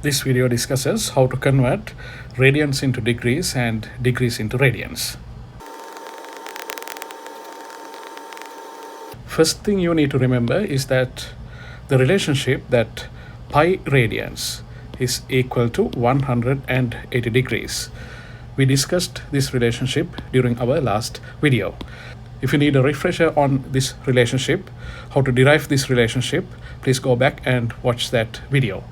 This video discusses how to convert radians into degrees and degrees into radians. First thing you need to remember is that the relationship that pi radians is equal to 180 degrees. We discussed this relationship during our last video. If you need a refresher on this relationship, how to derive this relationship, please go back and watch that video.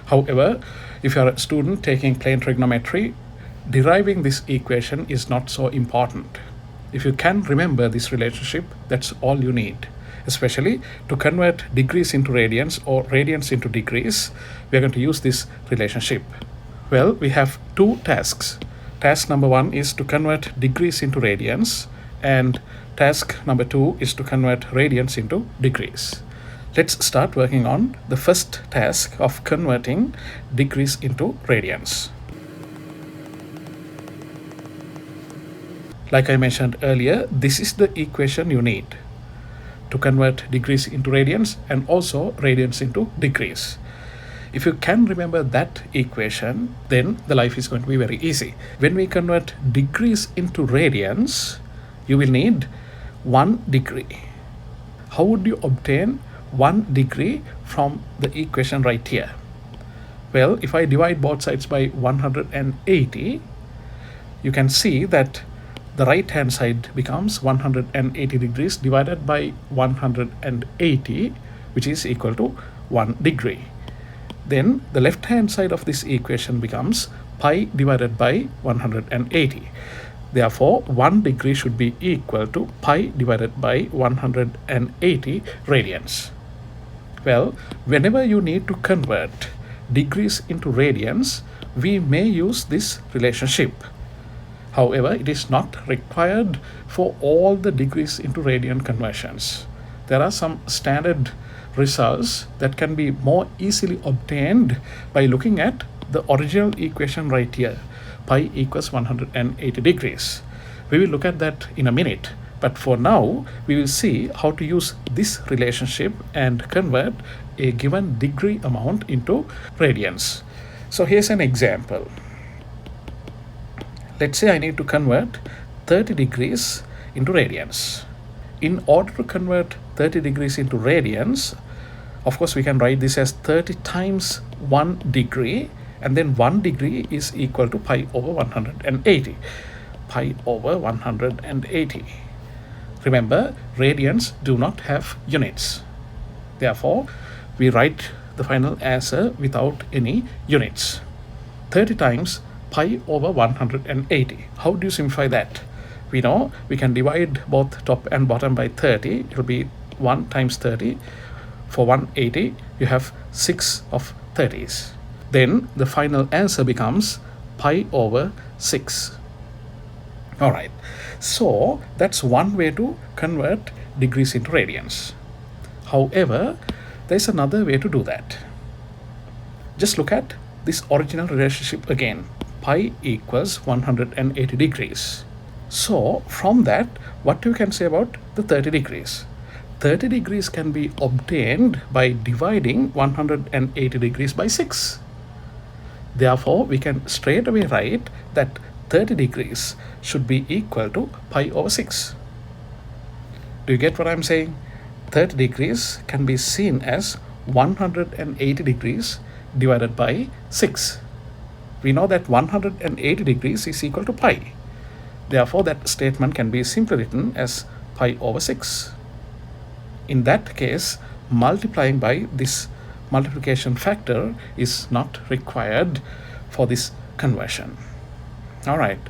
However, if you are a student taking plane trigonometry, deriving this equation is not so important. If you can remember this relationship, that's all you need. Especially to convert degrees into radians or radians into degrees, we are going to use this relationship. Well, we have two tasks. Task number one is to convert degrees into radians, and task number two is to convert radians into degrees. Let's start working on the first task of converting degrees into radians. Like I mentioned earlier, this is the equation you need to convert degrees into radians and also radians into degrees. If you can remember that equation, then the life is going to be very easy. When we convert degrees into radians, you will need 1 degree. How would you obtain 1 degree from the equation right here? Well, if I divide both sides by 180, you can see that the right hand side becomes 180 degrees divided by 180, which is equal to 1 degree. Then the left hand side of this equation becomes pi divided by 180. Therefore, 1 degree should be equal to pi divided by 180 radians. Well, whenever you need to convert degrees into radians, we may use this relationship. However, it is not required for all the degrees into radian conversions. There are some standard results that can be more easily obtained by looking at the original equation right here. Pi equals 180 degrees. We will look at that in a minute, but for now we will see how to use this relationship and convert a given degree amount into radians. So here's an example. Let's say I need to convert 30 degrees into radians. In order to convert 30 degrees into radians, of course we can write this as 30 times 1 degree, and then 1 degree is equal to pi over 180. Pi over 180. Remember, radians do not have units. Therefore, we write the final answer without any units. 30 times pi over 180. How do you simplify that? We know we can divide both top and bottom by 30. It will be 1 times 30. For 180, you have 6 of 30s. Then the final answer becomes pi over 6. Alright, so that's one way to convert degrees into radians. However, there's another way to do that. Just look at this original relationship again. Pi equals 180 degrees. So from that, what you can say about the 30 degrees? 30 degrees can be obtained by dividing 180 degrees by 6. Therefore, we can straight away write that 30 degrees should be equal to pi over 6. Do you get what I'm saying? 30 degrees can be seen as 180 degrees divided by 6. We know that 180 degrees is equal to pi. Therefore, that statement can be simply written as pi over 6. In that case, multiplying by this multiplication factor is not required for this conversion. Alright,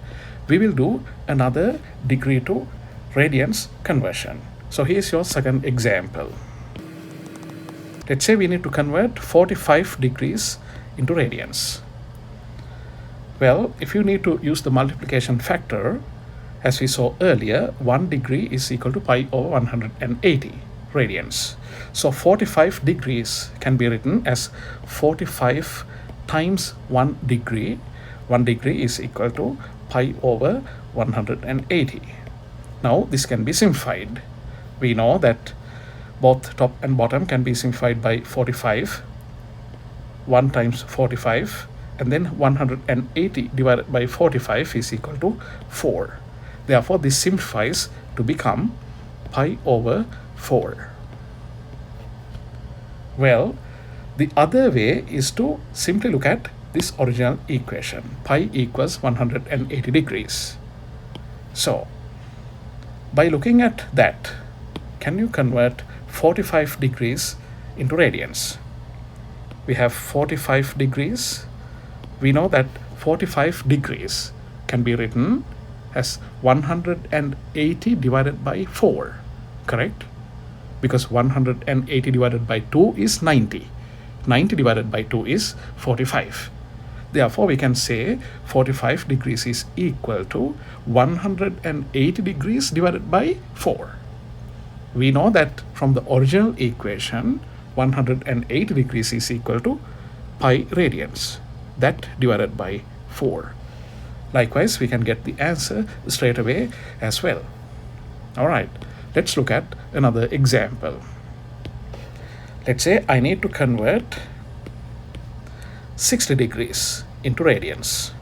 we will do another degree to radians conversion. So here's your second example. Let's say we need to convert 45 degrees into radians. Well, if you need to use the multiplication factor, as we saw earlier, 1 degree is equal to pi over 180 radians. So 45 degrees can be written as 45 times 1 degree. 1 degree is equal to pi over 180. Now this can be simplified. We know that both top and bottom can be simplified by 45. 1 times 45, and then 180 divided by 45 is equal to 4. Therefore, this simplifies to become pi over 4. Well, the other way is to simply look at this original equation. Pi equals 180 degrees. So, by looking at that, can you convert 45 degrees into radians? We have 45 degrees. We know that 45 degrees can be written as 180 divided by 4, correct? Because 180 divided by 2 is 90. 90 divided by 2 is 45. Therefore, we can say 45 degrees is equal to 180 degrees divided by 4. We know that from the original equation, 180 degrees is equal to pi radians, that divided by 4. Likewise, we can get the answer straight away as well. All right, let's look at another example. Let's say I need to convert 60 degrees into radians.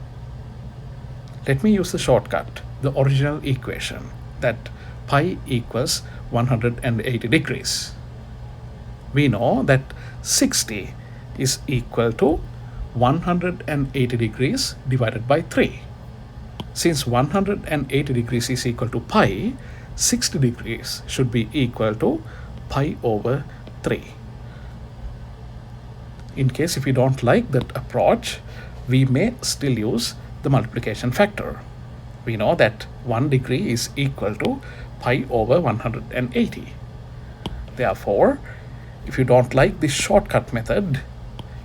Let me use the shortcut, the original equation, that pi equals 180 degrees. We know that 60 is equal to 180 degrees divided by 3. Since 180 degrees is equal to pi, 60 degrees should be equal to pi over 3. In case if we don't like that approach, we may still use the multiplication factor. We know that 1 degree is equal to pi over 180. Therefore, if you don't like this shortcut method,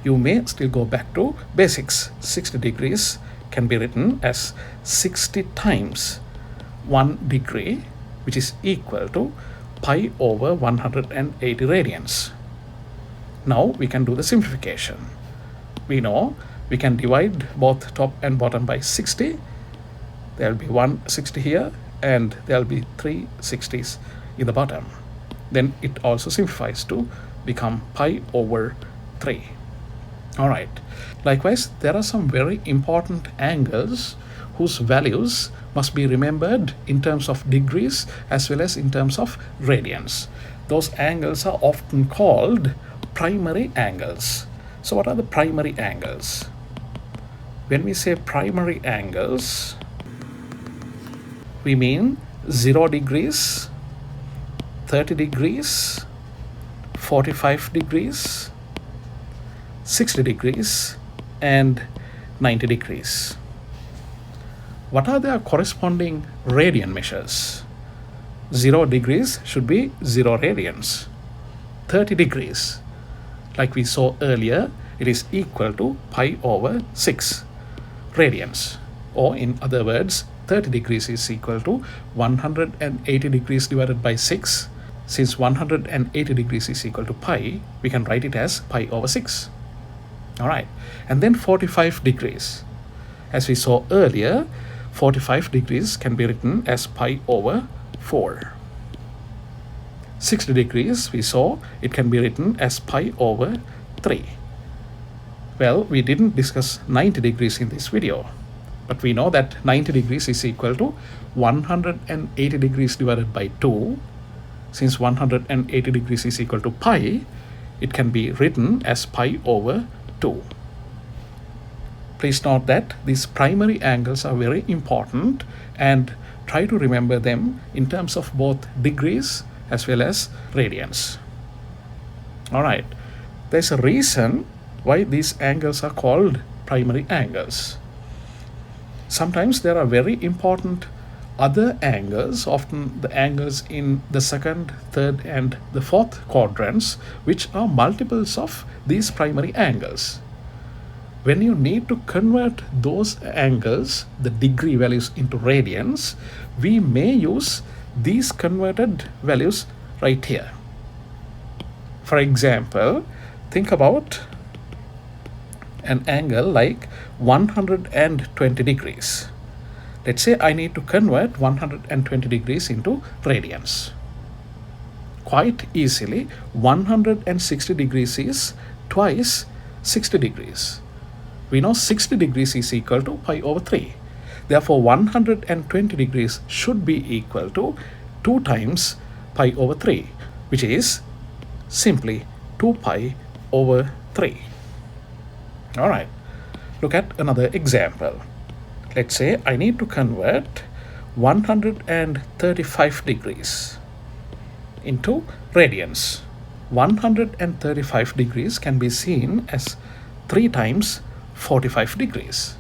you may still go back to basics. 60 degrees can be written as 60 times 1 degree, which is equal to pi over 180 radians. Now we can do the simplification. We know we can divide both top and bottom by 60. There will be 160 here, and there will be 3 60s in the bottom. Then it also simplifies to become pi over 3. All right. Likewise, there are some very important angles whose values must be remembered in terms of degrees as well as in terms of radians. Those angles are often called primary angles. So what are the primary angles? When we say primary angles, we mean 0 degrees, 30 degrees, 45 degrees, 60 degrees, and 90 degrees. What are their corresponding radian measures? 0 degrees should be 0 radians. 30 degrees, like we saw earlier, it is equal to pi over 6 radians. Or in other words, 30 degrees is equal to 180 degrees divided by 6. Since 180 degrees is equal to pi, we can write it as pi over 6. All right. And then 45 degrees. As we saw earlier, 45 degrees can be written as pi over 4. 60 degrees, we saw it can be written as pi over 3. Well, we didn't discuss 90 degrees in this video, but we know that 90 degrees is equal to 180 degrees divided by 2. Since 180 degrees is equal to pi, it can be written as pi over 2. Please note that these primary angles are very important, and try to remember them in terms of both degrees as well as radians. All right, there's a reason why these angles are called primary angles. Sometimes there are very important other angles, often the angles in the second, third, and the fourth quadrants, which are multiples of these primary angles. When you need to convert those angles, the degree values, into radians, we may use these converted values right here. For example, think about an angle like 120 degrees. Let's say I need to convert 120 degrees into radians. Quite easily, 160 degrees is twice 60 degrees. We know 60 degrees is equal to pi over 3. Therefore, 120 degrees should be equal to 2 times pi over 3, which is simply 2 pi over 3. All right, look at another example. Let's say I need to convert 135 degrees into radians. 135 degrees can be seen as 3 times 45 degrees.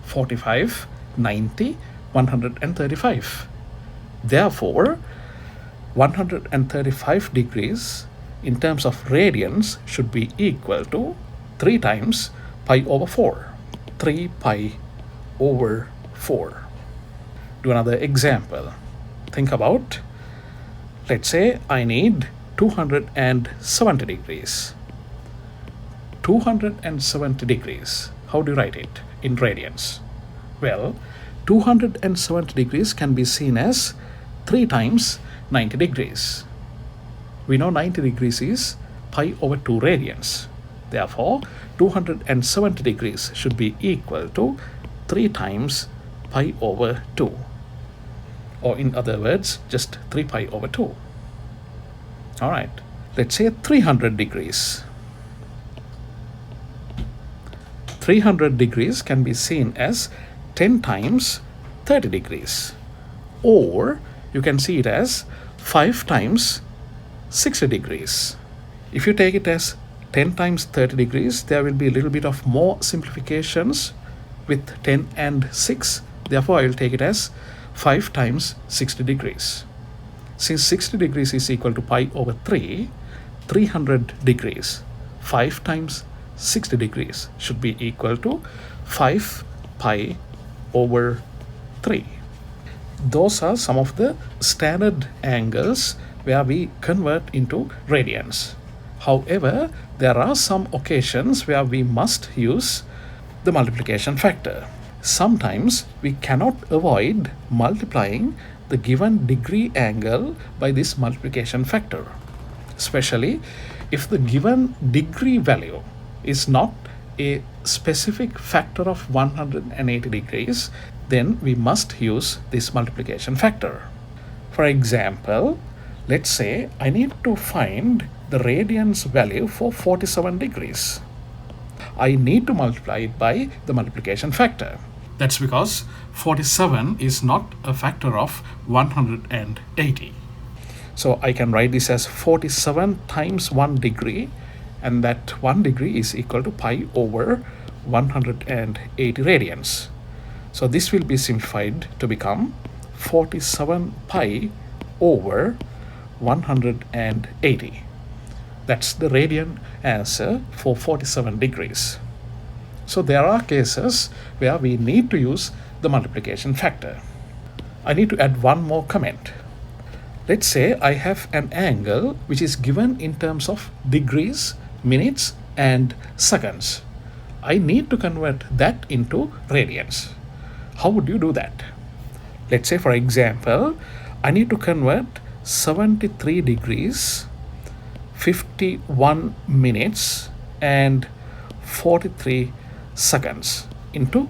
45, 90, 135. Therefore, 135 degrees in terms of radians should be equal to 3 times pi over 4. 3 pi over 4. Do another example. Think about, let's say I need 270 degrees. 270 degrees. How do you write it in radians? Well, 270 degrees can be seen as 3 times 90 degrees. We know 90 degrees is pi over 2 radians. Therefore, 270 degrees should be equal to 3 times pi over 2. Or in other words, just 3 pi over 2. All right, let's say 300 degrees. 300 degrees can be seen as 10 times 30 degrees. Or you can see it as 5 times 60 degrees. If you take it as 10 times 30 degrees, there will be a little bit of more simplifications with 10 and 6. Therefore, I will take it as 5 times 60 degrees. Since 60 degrees is equal to pi over 3, 300 degrees, 5 times 60 degrees should be equal to 5 pi over 3. Those are some of the standard angles where we convert into radians. However, there are some occasions where we must use the multiplication factor. Sometimes we cannot avoid multiplying the given degree angle by this multiplication factor, especially if the given degree value is not a specific factor of 180 degrees, then we must use this multiplication factor. For example, let's say I need to find the radians value for 47 degrees. I need to multiply it by the multiplication factor. That's because 47 is not a factor of 180. So I can write this as 47 times 1 degree, and that 1 degree is equal to pi over 180 radians. So this will be simplified to become 47 pi over 180. That's the radian answer for 47 degrees. So there are cases where we need to use the multiplication factor. I need to add one more comment. Let's say I have an angle which is given in terms of degrees, minutes, and seconds. I need to convert that into radians. How would you do that? Let's say, for example, I need to convert 73 degrees, 51 minutes, and 43 seconds into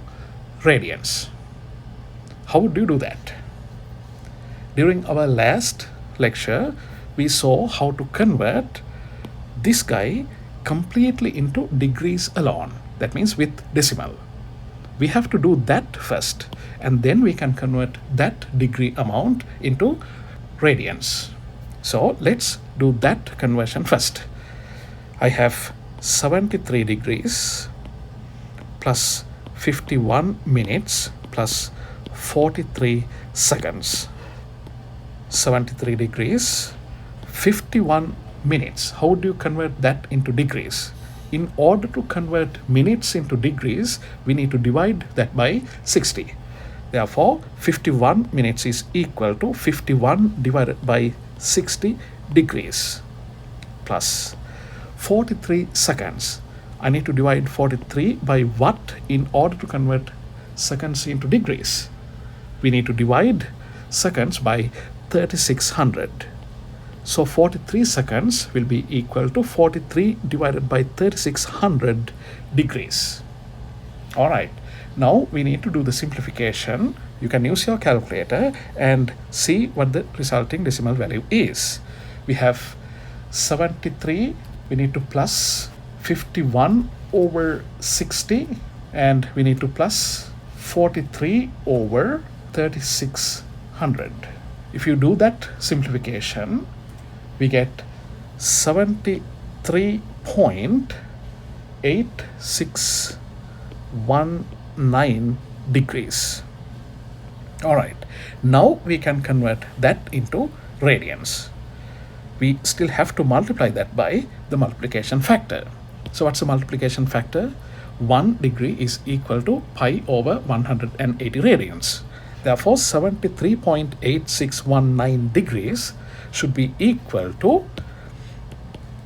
radians. How would you do that? During our last lecture, we saw how to convert this guy completely into degrees alone. That means with decimal. We have to do that first, and then we can convert that degree amount into radians. So let's do that conversion first. I have 73 degrees plus 51 minutes plus 43 seconds. 73 degrees, 51 minutes. How do you convert that into degrees? In order to convert minutes into degrees, we need to divide that by 60. Therefore, 51 minutes is equal to 51 divided by 60 degrees plus 43 seconds. I need to divide 43 by what in order to convert seconds into degrees? We need to divide seconds by 3600. So 43 seconds will be equal to 43 divided by 3600 degrees. All right, now we need to do the simplification. You can use your calculator and see what the resulting decimal value is. We have 73, we need to plus 51 over 60, and we need to plus 43 over 3600. If you do that simplification, we get 73.8619 degrees. All right, now we can convert that into radians. We still have to multiply that by the multiplication factor. So what's the multiplication factor? 1 degree is equal to pi over 180 radians. Therefore, 73.8619 degrees should be equal to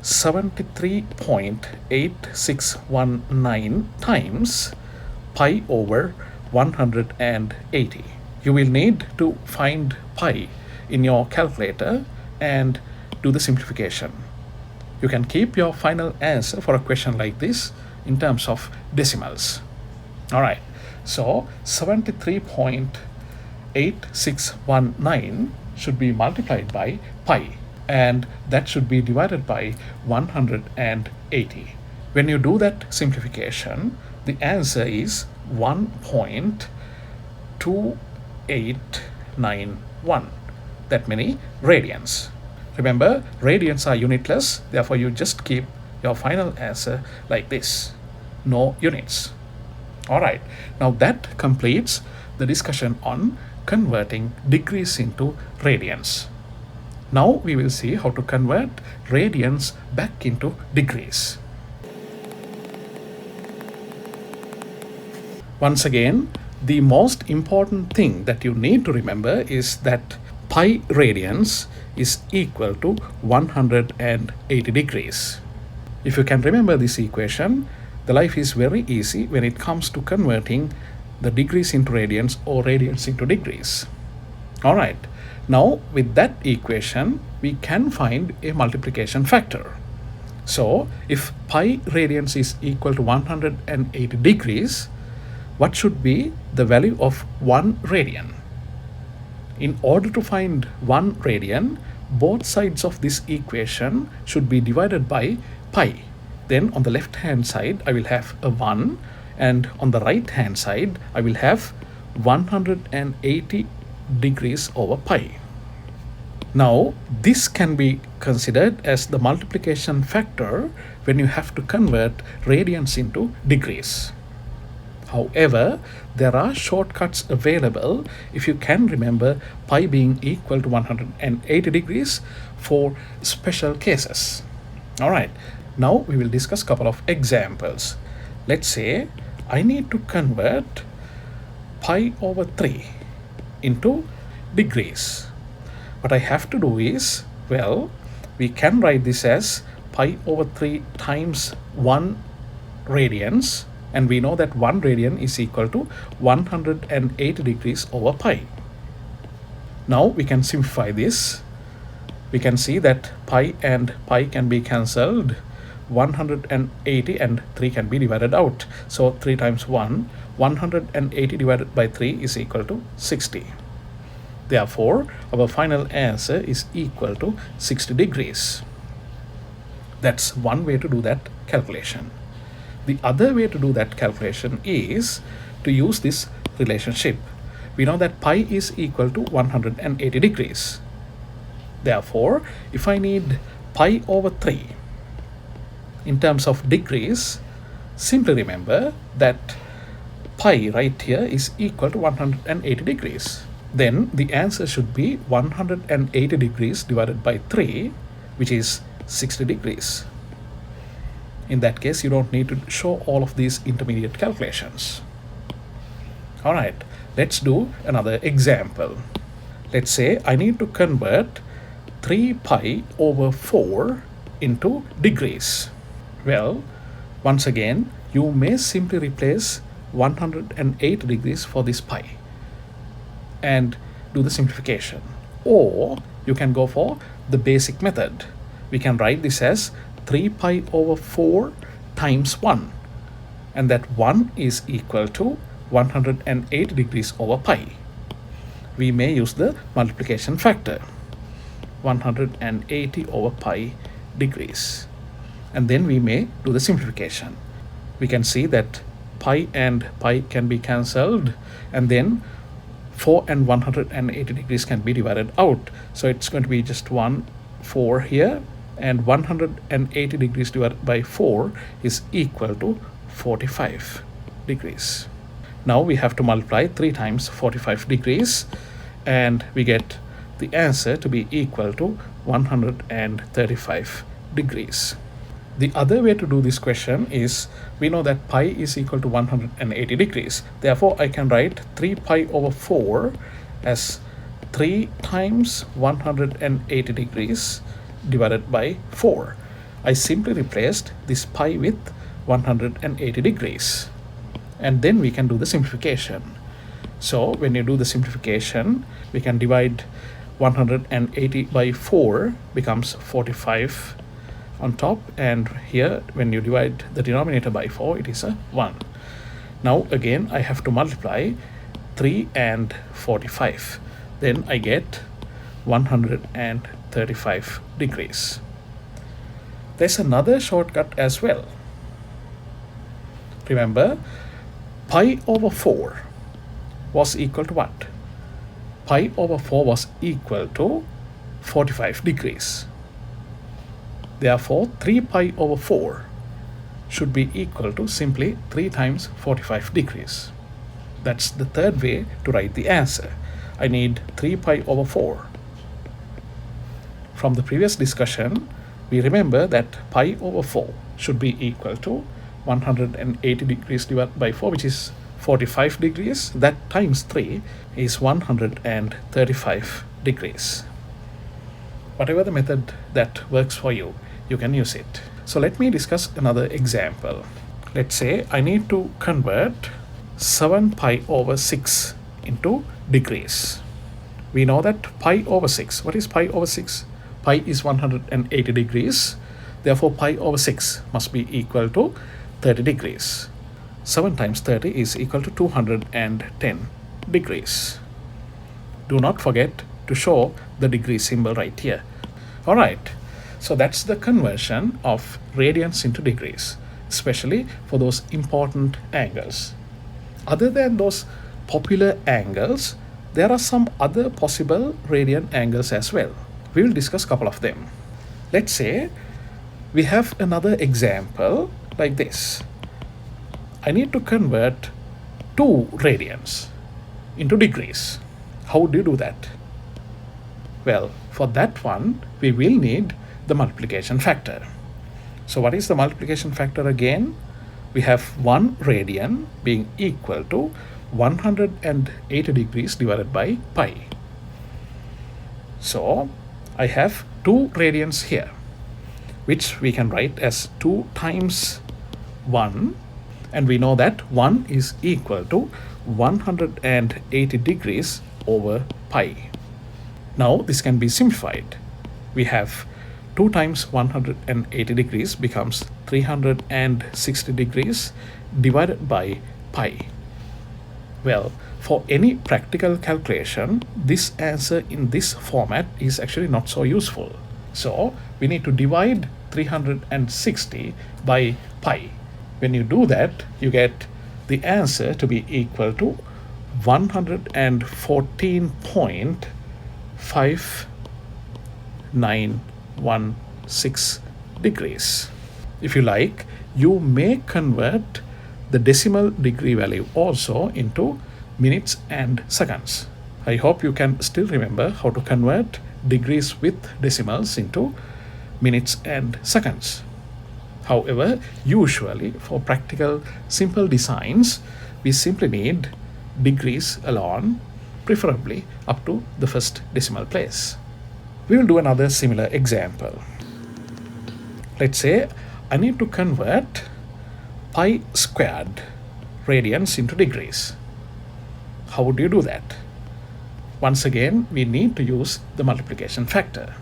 73.8619 times pi over 180. You will need to find pi in your calculator and do the simplification. You can keep your final answer for a question like this in terms of decimals. All right, so 73.8619 should be multiplied by pi, and that should be divided by 180. When you do that simplification, the answer is 1.2891. That many radians. Remember, radians are unitless, therefore you just keep your final answer like this. No units. All right, now that completes the discussion on converting degrees into radians. Now we will see how to convert radians back into degrees. Once again, the most important thing that you need to remember is that pi radians is equal to 180 degrees. If you can remember this equation, the life is very easy when it comes to converting the degrees into radians or radians into degrees. All right, now with that equation, we can find a multiplication factor. So if pi radians is equal to 180 degrees, what should be the value of 1 radian? In order to find 1 radian, both sides of this equation should be divided by pi. Then on the left hand side, I will have a 1, and on the right hand side, I will have 180 degrees over pi. Now, this can be considered as the multiplication factor when you have to convert radians into degrees. However, there are shortcuts available if you can remember pi being equal to 180 degrees for special cases. All right, now we will discuss a couple of examples. Let's say I need to convert pi over 3 into degrees. What I have to do is, well, we can write this as pi over 3 times 1 radians, and we know that 1 radian is equal to 180 degrees over pi. Now we can simplify this. We can see that pi and pi can be cancelled. 180 and 3 can be divided out. So 3 times 1, 180 divided by 3 is equal to 60. Therefore, our final answer is equal to 60 degrees. That's one way to do that calculation. The other way to do that calculation is to use this relationship. We know that pi is equal to 180 degrees. Therefore, if I need pi over 3 in terms of degrees, simply remember that pi right here is equal to 180 degrees. Then the answer should be 180 degrees divided by 3, which is 60 degrees. In that case, you don't need to show all of these intermediate calculations. All right, let's do another example. Let's say I need to convert 3 pi over 4 into degrees. Well, once again, you may simply replace 180 degrees for this pi and do the simplification. Or you can go for the basic method. We can write this as 3 pi over 4 times 1, and that 1 is equal to 180 degrees over pi. We may use the multiplication factor, 180 over pi degrees, and then we may do the simplification. We can see that pi and pi can be cancelled, and then 4 and 180 degrees can be divided out. So it's going to be just 4 here, and 180 degrees divided by 4 is equal to 45 degrees. Now we have to multiply 3 times 45 degrees, and we get the answer to be equal to 135 degrees. The other way to do this question is, we know that pi is equal to 180 degrees. Therefore, I can write 3 pi over 4 as 3 times 180 degrees divided by 4. I simply replaced this pi with 180 degrees. And then we can do the simplification. So when you do the simplification, we can divide 180 by 4 becomes 45 on top, and here when you divide the denominator by 4, it is a 1. Now again I have to multiply 3 and 45, then I get 135 degrees. There's another shortcut as well. Remember, pi over 4 was equal to what? Pi over 4 was equal to 45 degrees. Therefore, 3 pi over 4 should be equal to simply 3 times 45 degrees. That's the third way to write the answer. I need 3 pi over 4. From the previous discussion, we remember that pi over 4 should be equal to 180 degrees divided by 4, which is 45 degrees. That times 3 is 135 degrees. Whatever the method that works for you, you can use it. So let me discuss another example. Let's say I need to convert 7 pi over 6 into degrees. We know that pi over 6, what is pi over 6? Pi is 180 degrees. Therefore, pi over 6 must be equal to 30 degrees. 7 times 30 is equal to 210 degrees. Do not forget to show the degree symbol right here. Alright, so that's the conversion of radians into degrees, especially for those important angles. Other than those popular angles, there are some other possible radian angles as well. We will discuss a couple of them. Let's say we have another example like this. I need to convert 2 radians into degrees. How would you do that? Well, for that one, we will need the multiplication factor. So what is the multiplication factor again? We have 1 radian being equal to 180 degrees divided by pi. So I have 2 radians here, which we can write as 2 times 1, and we know that 1 is equal to 180 degrees over pi. Now this can be simplified. We have 2 times 180 degrees becomes 360 degrees divided by pi. Well, for any practical calculation, this answer in this format is actually not so useful. So we need to divide 360 by pi. When you do that, you get the answer to be equal to 114.5916 degrees. If you like, you may convert the decimal degree value also into minutes and seconds. I hope you can still remember how to convert degrees with decimals into minutes and seconds. However, usually for practical simple designs, we simply need degrees alone, preferably up to the first decimal place. We will do another similar example. Let's say I need to convert pi squared radians into degrees. How would you do that? Once again, we need to use the multiplication factor.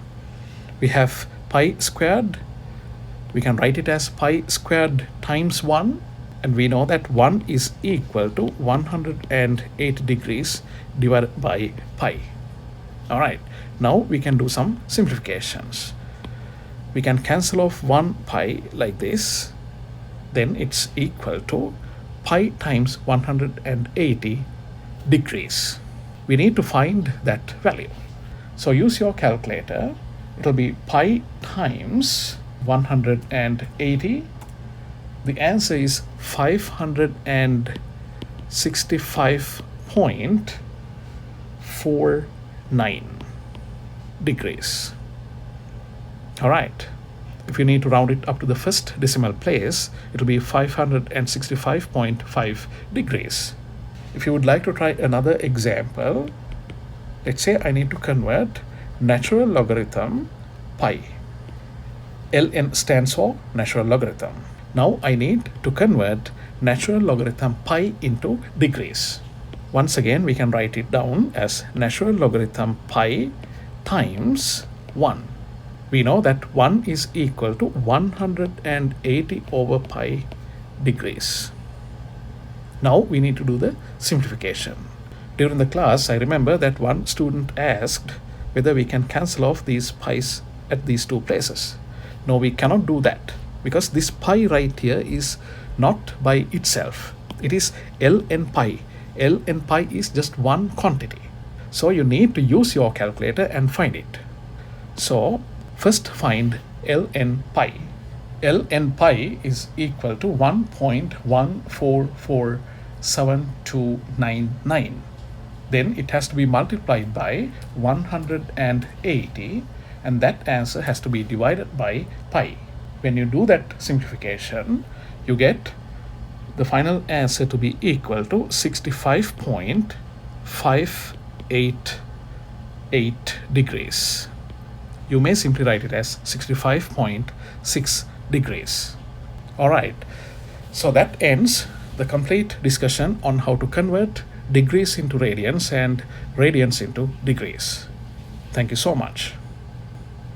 We have pi squared. We can write it as pi squared times 1. And we know that 1 is equal to 108 degrees divided by pi. All right, now we can do some simplifications. We can cancel off 1 pi like this. Then it's equal to pi times 180 degrees. We need to find that value. So use your calculator. It'll be pi times 180. The answer is 565.49 degrees. All right. If you need to round it up to the first decimal place, it'll be 565.5 degrees. If you would like to try another example, let's say I need to convert natural logarithm pi. ln stands for natural logarithm. Now I need to convert natural logarithm pi into degrees. Once again, we can write it down as natural logarithm pi times 1. We know that 1 is equal to 180 over pi degrees. Now we need to do the simplification. During the class, I remember that one student asked whether we can cancel off these pi's at these two places. No, we cannot do that, because this pi right here is not by itself. It is ln pi. ln pi is just one quantity. So you need to use your calculator and find it. So first find ln pi. ln pi is equal to 1.1447299. Then it has to be multiplied by 180, and that answer has to be divided by pi. When you do that simplification, you get the final answer to be equal to 65.588 degrees. You may simply write it as 65.6 degrees. All right, so that ends the complete discussion on how to convert degrees into radians and radians into degrees. Thank you so much.